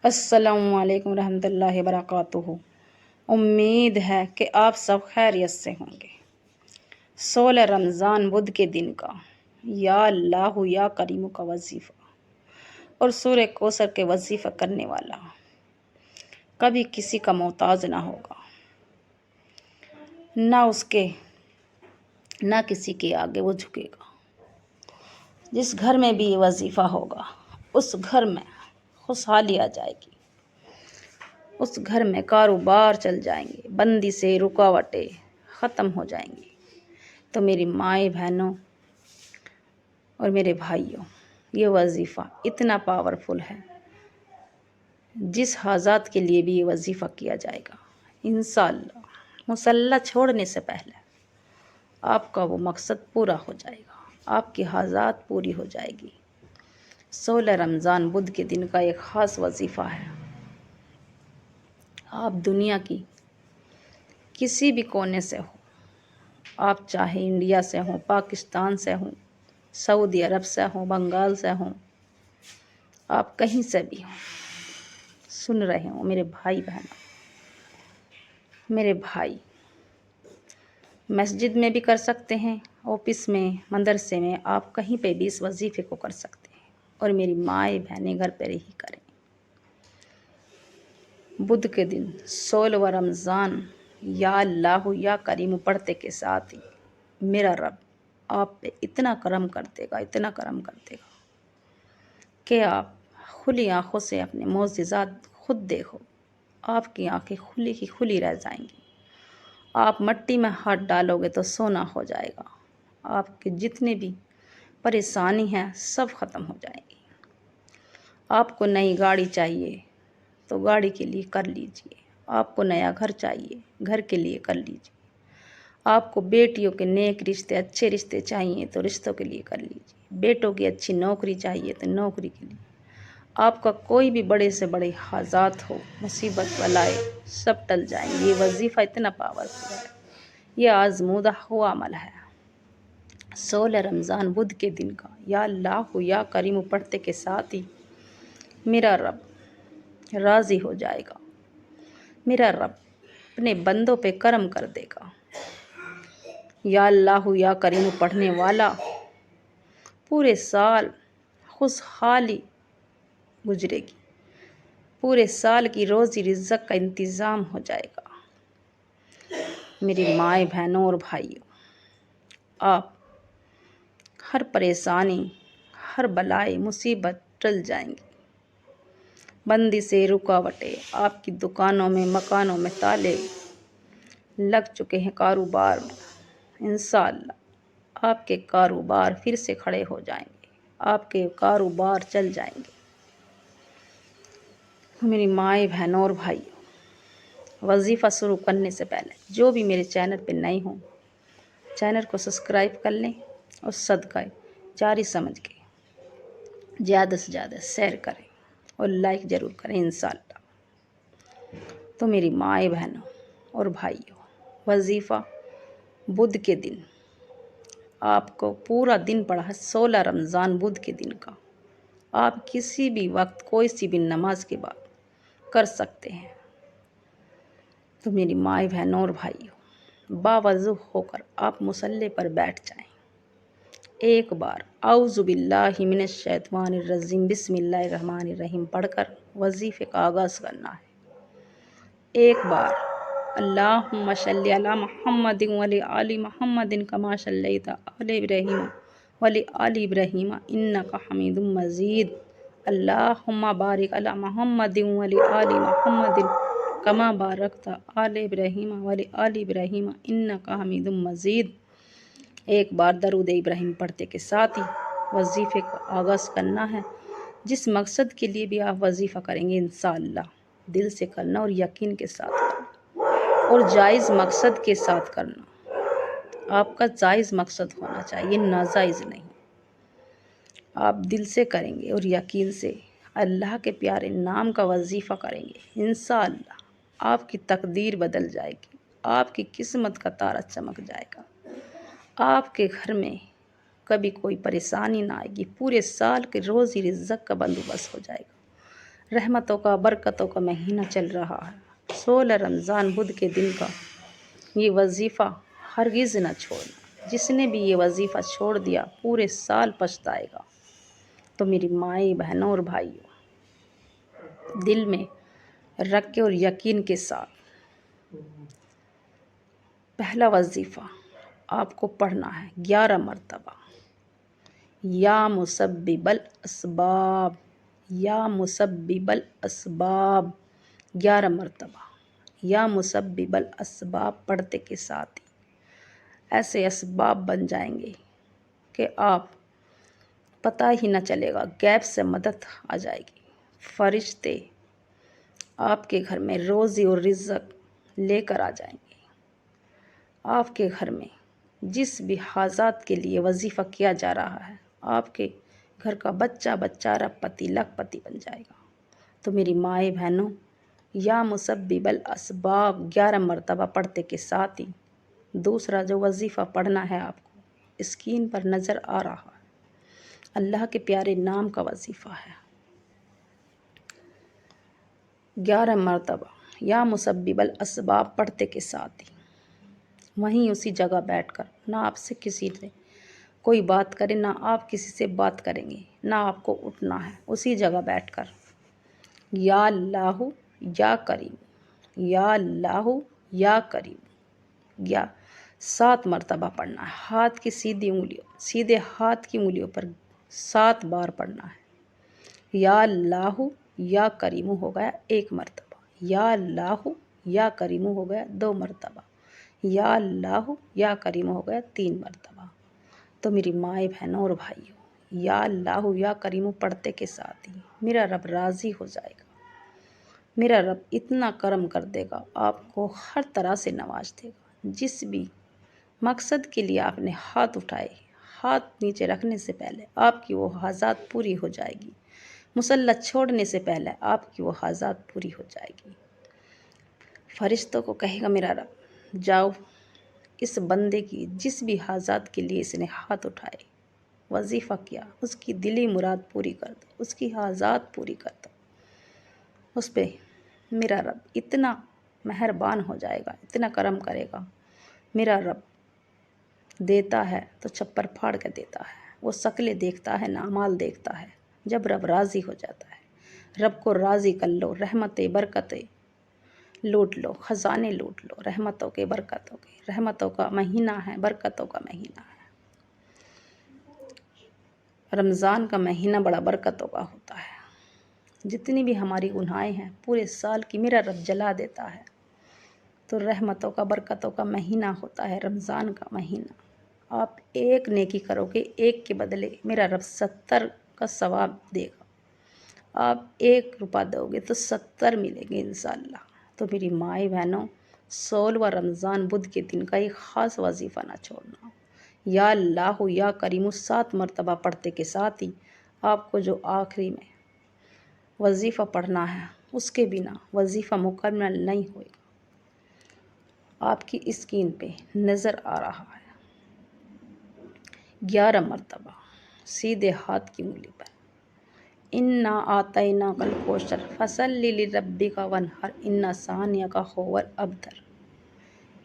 السلام علیکم ورحمۃ اللہ وبرکاتہ۔ امید ہے کہ آپ سب خیریت سے ہوں گے۔ 16 رمضان بدھ کے دن کا یا اللہ یا کریم کا وظیفہ اور سورہ کوثر کے وظیفہ کرنے والا کبھی کسی کا محتاج نہ ہوگا، نہ کسی کے آگے وہ جھکے گا۔ جس گھر میں بھی یہ وظیفہ ہوگا اس گھر میں خوشحالی آ جائے گی، اس گھر میں کاروبار چل جائیں گے، بندی سے رکاوٹیں ختم ہو جائیں گی۔ تو میری مائیں بہنوں اور میرے بھائیوں، یہ وظیفہ اتنا پاورفل ہے، جس حاجات کے لیے بھی یہ وظیفہ کیا جائے گا انشاءاللہ مصلی چھوڑنے سے پہلے آپ کا وہ مقصد پورا ہو جائے گا، آپ کی حاجات پوری ہو جائے گی۔ 16 رمضان بدھ کے دن کا ایک خاص وظیفہ ہے۔ آپ دنیا کی کسی بھی کونے سے ہو، آپ چاہے انڈیا سے ہوں، پاکستان سے ہوں، سعودی عرب سے ہوں، بنگال سے ہوں، آپ کہیں سے بھی ہوں، سن رہے ہوں میرے بھائی بہنوں، میرے بھائی مسجد میں بھی کر سکتے ہیں، آفس میں، مدرسے میں، آپ کہیں پہ بھی اس وظیفے کو کر سکتے ہیں، اور میری مائیں بہنیں گھر پہ ہی کریں۔ بدھ کے دن 16 رمضان یا اللہ یا کریم پڑھتے کے ساتھ ہی میرا رب آپ پہ اتنا کرم کر دے گا، اتنا کرم کر دے گا کہ آپ کھلی آنکھوں سے اپنے معجزات خود دیکھو، آپ کی آنکھیں کھلی کی کھلی رہ جائیں گی۔ آپ مٹی میں ہاتھ ڈالو گے تو سونا ہو جائے گا، آپ کے جتنے بھی پریشانی ہیں سب ختم ہو جائیں گی۔ آپ کو نئی گاڑی چاہیے تو گاڑی کے لیے کر لیجئے، آپ کو نیا گھر چاہیے گھر کے لیے کر لیجئے، آپ کو بیٹیوں کے نیک رشتے اچھے رشتے چاہیے تو رشتوں کے لیے کر لیجئے، بیٹوں کی اچھی نوکری چاہیے تو نوکری کے لیے، آپ کا کوئی بھی بڑے سے بڑے حاجات ہو، مصیبت بلائے سب ٹل جائیں گے۔ یہ وظیفہ اتنا پاورفل ہے، یہ آزمودہ ہوا عمل ہے۔ 16 رمضان بدھ کے دن کا یا اللہ یا کریم پڑھتے کے ساتھ ہی میرا رب راضی ہو جائے گا، میرا رب اپنے بندوں پہ کرم کر دے گا۔ یا اللہ یا کریم پڑھنے والا پورے سال خوشحالی گزرے گی، پورے سال کی روزی رزق کا انتظام ہو جائے گا۔ میری مائیں بہنوں اور بھائیوں، آپ ہر پریشانی، ہر بلائی مصیبت ٹل جائیں گی، بندی سے رکاوٹیں، آپ کی دکانوں میں مکانوں میں تالے لگ چکے ہیں، کاروبار میں انشاءاللہ آپ کے کاروبار پھر سے کھڑے ہو جائیں گے، آپ کے کاروبار چل جائیں گے۔ میری مائیں بہنوں اور بھائیوں، وظیفہ شروع کرنے سے پہلے جو بھی میرے چینل پہ نئے ہوں چینل کو سبسکرائب کر لیں اور صدقہ جاری سمجھ کے زیادہ سے زیادہ شیئر کریں اور لائک ضرور کریں انشاءاللہ۔ تو میری مائیں بہنوں اور بھائیوں، وظیفہ بدھ کے دن آپ کو پورا دن پڑھا ہے، 16 رمضان بدھ کے دن کا آپ کسی بھی وقت کوئی سی بھی نماز کے بعد کر سکتے ہیں۔ تو میری مائیں بہنوں اور بھائیوں، باوضو ہو کر آپ مصلی پر بیٹھ جائیں، ایک بار اعوذ باللہ من الشیطان الرجیم بسم اللہ الرحمن الرحیم پڑھ کر وظیفے کا آغاز کرنا ہے۔ ایک بار اللہم صلی علی محمد وعلی آل محمد کما صلیت علی ابراہیم وعلی آل ابراہیم انک حمید مجید، اللہم بارک علی محمد وعلی آل محمد کما بارکت علی ابراہیم وعلی آل ابراہیم انک حمید مجید۔ ایک بار درود ابراہیم پڑھتے کے ساتھ ہی وظیفے کا آغاز کرنا ہے۔ جس مقصد کے لیے بھی آپ وظیفہ کریں گے انشاءاللہ دل سے کرنا اور یقین کے ساتھ کرنا اور جائز مقصد کے ساتھ کرنا، آپ کا جائز مقصد ہونا چاہیے، ناجائز نہیں۔ آپ دل سے کریں گے اور یقین سے اللہ کے پیارے نام کا وظیفہ کریں گے انشاءاللہ آپ کی تقدیر بدل جائے گی، آپ کی قسمت کا تارا چمک جائے گا، آپ کے گھر میں کبھی کوئی پریشانی نہ آئے گی، پورے سال کے روزی رزق کا بندوبست ہو جائے گا، رحمتوں کا برکتوں کا مہینہ چل رہا ہے۔ 16 رمضان بدھ کے دن کا یہ وظیفہ ہرگز نہ چھوڑنا۔ جس نے بھی یہ وظیفہ چھوڑ دیا پورے سال پچھتائے گا۔ تو میری مائیں بہنوں اور بھائیوں، دل میں رکھ کے اور یقین کے ساتھ پہلا وظیفہ آپ کو پڑھنا ہے 11 مرتبہ۔ یا مسبب الاسباب، یا مسبب الاسباب، 11 مرتبہ یا مسبب الاسباب پڑھتے کے ساتھ ہی ایسے اسباب بن جائیں گے کہ آپ پتہ ہی نہ چلے گا، غیب سے مدد آ جائے گی۔ فرشتے آپ کے گھر میں روزی اور رزق لے کر آ جائیں گے۔ آپ کے گھر میں جس بھی حاجات کے لیے وظیفہ کیا جا رہا ہے، آپ کے گھر کا بچہ بچہ ارب پتی لاکھ پتی بن جائے گا۔ تو میری مائیں بہنوں، یا مسبب الاسباب 11 مرتبہ پڑھتے کے ساتھ ہی دوسرا جو وظیفہ پڑھنا ہے آپ کو اسکرین پر نظر آ رہا ہے، اللہ کے پیارے نام کا وظیفہ ہے۔ 11 مرتبہ یا مسبب الاسباب پڑھتے کے ساتھ ہی وہیں اسی جگہ بیٹھ کر نہ آپ سے کسی سے کوئی بات کرے، نہ آپ کسی سے بات کریں گے، نہ آپ کو اٹھنا ہے، اسی جگہ بیٹھ کر یا اللہ یا کریم، یا اللہ یا کریم، یا 7 مرتبہ پڑھنا ہے۔ ہاتھ کی سیدھے ہاتھ کی انگلیوں پر 7 بار پڑھنا ہے۔ یا اللہ یا کریم ہو گیا 1 مرتبہ، یا اللہ یا کریم ہو گیا 2 مرتبہ، یا اللہ یا کریم ہو گیا 3 مرتبہ۔ تو میری مائیں بہنوں اور بھائیوں، یا اللہ یا کریم پڑھتے کے ساتھ ہی میرا رب راضی ہو جائے گا۔ میرا رب اتنا کرم کر دے گا، آپ کو ہر طرح سے نواز دے گا۔ جس بھی مقصد کے لیے آپ نے ہاتھ اٹھائے، ہاتھ نیچے رکھنے سے پہلے آپ کی وہ حاجات پوری ہو جائے گی۔ مصلی چھوڑنے سے پہلے آپ کی وہ حاجات پوری ہو جائے گی۔ فرشتوں کو کہے گا میرا رب، جاؤ اس بندے کی جس بھی حاجات کے لیے اس نے ہاتھ اٹھائے، وظیفہ کیا، اس کی دلی مراد پوری کر دو، اس کی حاجات پوری کر دو۔ اس پہ میرا رب اتنا مہربان ہو جائے گا، اتنا کرم کرے گا۔ میرا رب دیتا ہے تو چھپر پھاڑ کے دیتا ہے، وہ شکلیں دیکھتا ہے نہ اعمال دیکھتا ہے۔ جب رب راضی ہو جاتا ہے، رب کو راضی کر لو، رحمتیں برکتیں لوٹ لو، خزانے لوٹ لو، رحمتوں کے برکتوں کے۔ رحمتوں کا مہینہ ہے، برکتوں کا مہینہ ہے۔ رمضان کا مہینہ بڑا برکتوں کا ہوتا ہے۔ جتنی بھی ہماری گناہیں ہیں پورے سال کی میرا رب جلا دیتا ہے۔ تو رحمتوں کا برکتوں کا مہینہ ہوتا ہے رمضان کا مہینہ۔ آپ ایک نیکی کرو گے، ایک کے بدلے میرا رب 70 کا ثواب دے گا۔ آپ 1 روپیہ دو گے تو 70 ملیں گے انشاءاللہ۔ تو میری مائیں بہنوں، 16واں رمضان بدھ کے دن کا ایک خاص وظیفہ نہ چھوڑنا۔ یا اللہ یا کریم 7 مرتبہ پڑھتے کے ساتھ ہی آپ کو جو آخری میں وظیفہ پڑھنا ہے، اس کے بنا وظیفہ مکمل نہیں ہوئے گا۔ آپ کی اسکرین پہ نظر آ رہا ہے 11 مرتبہ سیدھے ہاتھ کی انگلی پر، انا اعطیناک الکوثر فصلی لربک وانحر ان شانئک ھو الابتر،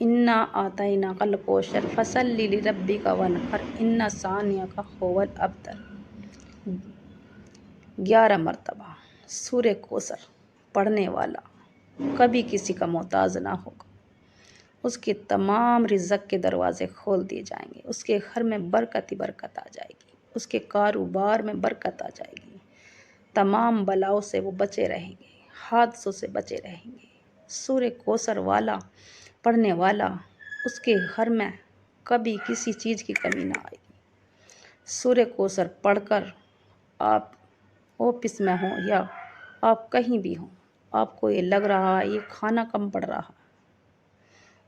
انا اعطیناک الکوثر فصلی لربک وانحر ان شانئک ھو الابتر۔ 11 مرتبہ سورہ کوثر پڑھنے والا کبھی کسی کا محتاج نہ ہوگا۔ اس کے تمام رزق کے دروازے کھول دیے جائیں گے، اس کے گھر میں برکت ہی برکت آ جائے گی، اس کے کاروبار میں برکت آ جائے گی، تمام بلاؤں سے وہ بچے رہیں گے، حادثوں سے بچے رہیں گے۔ سورہ کوثر والا پڑھنے والا اس کے گھر میں کبھی کسی چیز کی کمی نہ آئے گی۔ سورہ کوثر پڑھ کر آپ آفس میں ہوں یا آپ کہیں بھی ہوں، آپ کو یہ لگ رہا ہے یہ کھانا کم پڑ رہا ہے،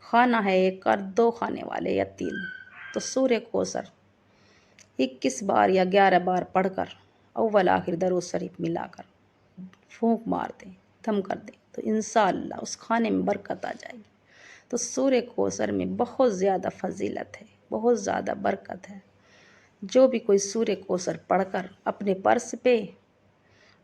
کھانا ہے 1 اور 2 کھانے والے یا 3، تو سورہ کوثر 21 بار یا 11 بار پڑھ کر اول آخر درود شریف ملا کر پھونک مار دیں، دم کر دیں، تو انشاءاللہ اس کھانے میں برکت آ جائے گی۔ تو سورہ کوثر میں بہت زیادہ فضیلت ہے، بہت زیادہ برکت ہے۔ جو بھی کوئی سورہ کوثر پڑھ کر اپنے پرس پہ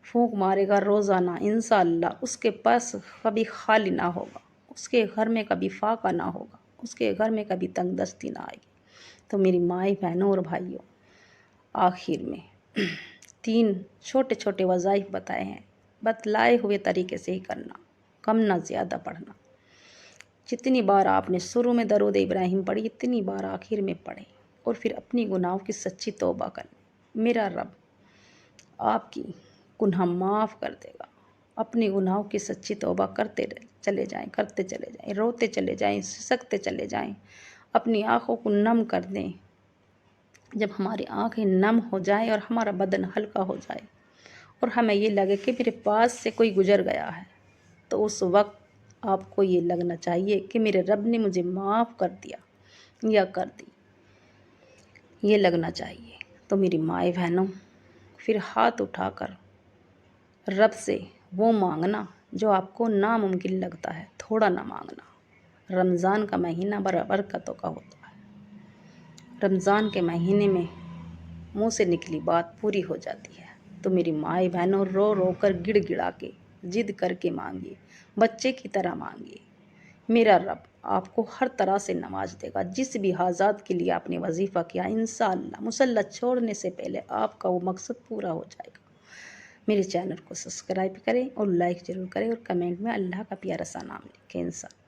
پھونک مارے گا روزانہ انشاءاللہ، اس کے پاس کبھی خالی نہ ہوگا، اس کے گھر میں کبھی فاقہ نہ ہوگا، اس کے گھر میں کبھی تنگ دستی نہ آئے گی۔ تو میری مائی بہنوں اور بھائیوں، آخر میں 3 چھوٹے چھوٹے وظائف بتائے ہیں، بتلائے ہوئے طریقے سے ہی کرنا، کم نہ زیادہ پڑھنا۔ جتنی بار آپ نے شروع میں درود ابراہیم پڑھی، اتنی بار آخر میں پڑھیں، اور پھر اپنی گناہوں کی سچی توبہ کریں۔ میرا رب آپ کی گناہ معاف کر دے گا۔ اپنی گناہوں کی سچی توبہ کرتے چلے جائیں، روتے چلے جائیں، سسکتے چلے جائیں، اپنی آنکھوں کو نم کر دیں۔ جب ہماری آنکھیں نم ہو جائیں اور ہمارا بدن ہلکا ہو جائے اور ہمیں یہ لگے کہ میرے پاس سے کوئی گزر گیا ہے، تو اس وقت آپ کو یہ لگنا چاہیے کہ میرے رب نے مجھے معاف کر دیا یا کر دی، یہ لگنا چاہیے۔ تو میری مائیں بہنوں، پھر ہاتھ اٹھا کر رب سے وہ مانگنا جو آپ کو ناممکن لگتا ہے، تھوڑا نہ مانگنا۔ رمضان کا مہینہ برکتوں کا ہوتا ہے، رمضان کے مہینے میں منہ سے نکلی بات پوری ہو جاتی ہے۔ تو میری مائیں بہنوں، رو رو کر گڑ گڑا کے ضد کر کے مانگیے، بچے کی طرح مانگیے۔ میرا رب آپ کو ہر طرح سے نواز دے گا۔ جس بھی حاجات کے لیے آپ نے وظیفہ کیا، انشاءاللہ مصلی چھوڑنے سے پہلے آپ کا وہ مقصد پورا ہو جائے گا۔ میرے چینل کو سبسکرائب کریں اور لائک ضرور کریں، اور کمنٹ میں اللہ کا پیارا سا نام لکھیں انشاءاللہ۔